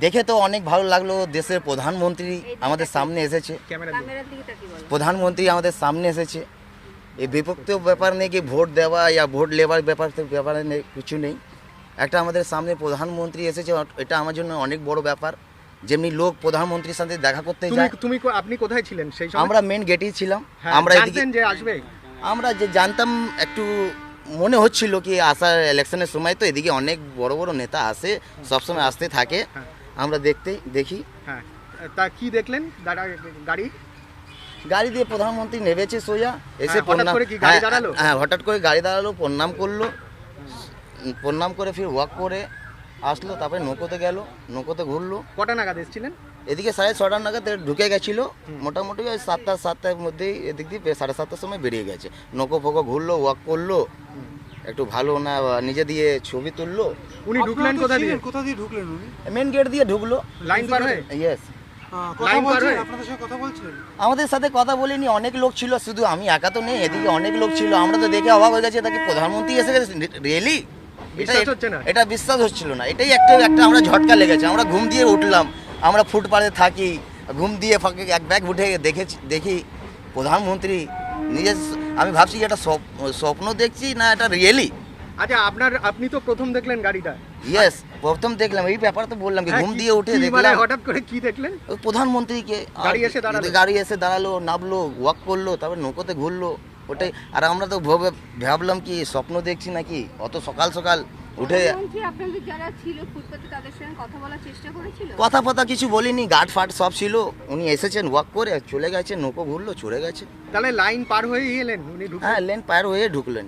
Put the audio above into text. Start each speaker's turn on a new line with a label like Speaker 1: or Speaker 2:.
Speaker 1: দেখে তো অনেক ভালো লাগলো, দেশের প্রধানমন্ত্রী আমাদের সামনে এসেছে, প্রধানমন্ত্রী আমাদের সামনে এসেছে। এই বিপক্ত ব্যাপার নেই কি ভোট দেওয়া ইয়া ভোট লেবার ব্যাপারে নেই, কিছু নেই। একটা আমাদের সামনে প্রধানমন্ত্রী এসেছে, এটা আমার জন্য অনেক বড় ব্যাপার। যেমনি লোক প্রধানমন্ত্রীর সাথে দেখা করতে যায়।
Speaker 2: আপনি কোথায় ছিলেন সেই সময়?
Speaker 1: আমরা মেন গেটেই ছিলাম। আমরা এদিকে
Speaker 2: যে আসবে,
Speaker 1: আমরা যে জানতাম, একটু মনে হচ্ছিল কি আসার ইলেকশনের সময় তো এদিকে অনেক বড় বড় নেতা আসে, সবসময় আসতে থাকে, আমরা দেখি।
Speaker 2: হ্যাঁ, তা কি দেখলেন?
Speaker 1: গাড়ি দিয়ে প্রধানমন্ত্রী নেমেছে সোজা এসে হঠাৎ করে গাড়ি দাঁড়ালো, প্রণাম করলো, প্রণাম করে ফির ওয়াক করে আসলো, তারপরে নৌকোতে গেল, নৌকোতে ঘুরলো।
Speaker 2: কটা নাগাদ এসেছিলেন?
Speaker 1: এদিকে 6:30 নাগাদ ঢুকে গেছিলো, মোটামুটি ওই 7টার মধ্যেই এদিক দিয়ে 7:30টার সময় বেরিয়ে গেছে। নৌকো ফোকো ঘুরলো, ওয়াক করলো, একটু ভালো না নিজে দিয়ে ছবি তুললো।
Speaker 2: উনি ঢুকলেন কোথা দিয়ে?
Speaker 3: উনি
Speaker 1: মেন গেট দিয়ে ঢুকলো,
Speaker 2: লাইন পার হয়ে।
Speaker 1: ইয়েস। আমাদের সাথে কথা বলিনি, অনেক লোক ছিল, শুধু আমি একা তো নেই, এদিকে অনেক লোক ছিল। আমরা তো দেখে অবাক হয়ে গেছি, তাকে প্রধানমন্ত্রী এসে গেছে, রিয়েলি এটা বিশ্বাস হচ্ছিল না। এটাই একটা আমরা ঝটকা লেগেছে। আমরা ঘুম দিয়ে উঠলাম, আমরা ফুটপাথে থাকি, ঘুম দিয়ে এক ব্যাগ উঠে দেখি প্রধানমন্ত্রী নিজের। আমি ভাবছি এটা স্বপ্ন দেখছি না এটা রিয়েলি।
Speaker 2: আচ্ছা, আপনি তো প্রথম দেখলেন গাড়িটা?
Speaker 1: ইয়েস, প্রথম দেখলাম। এই ব্যাপার তো বললাম কি ঘুম দিয়ে উঠে দেখলাম।
Speaker 2: হঠাৎ করে কি দেখলেন?
Speaker 1: প্রধানমন্ত্রীকে গাড়ি এসে দাঁড়ালো, নামলো, ওয়াক করলো, তারপর নৌকোতে ঘুরলো, ওটাই। আর আমরা তো ভাবলাম কি স্বপ্ন দেখছি নাকি, অত সকাল সকাল উঠে। কথা ফথা কিছু বলিনি, গার্ড ফাট সব ছিল। উনি এসেছেন, ওয়াক করে চলে গেছেন, নৌকো ঘুরলো, চলে গেছে।
Speaker 2: তাহলে লাইন পার হয়ে এলেন?
Speaker 1: হ্যাঁ, লাইন পার হয়ে ঢুকলেন।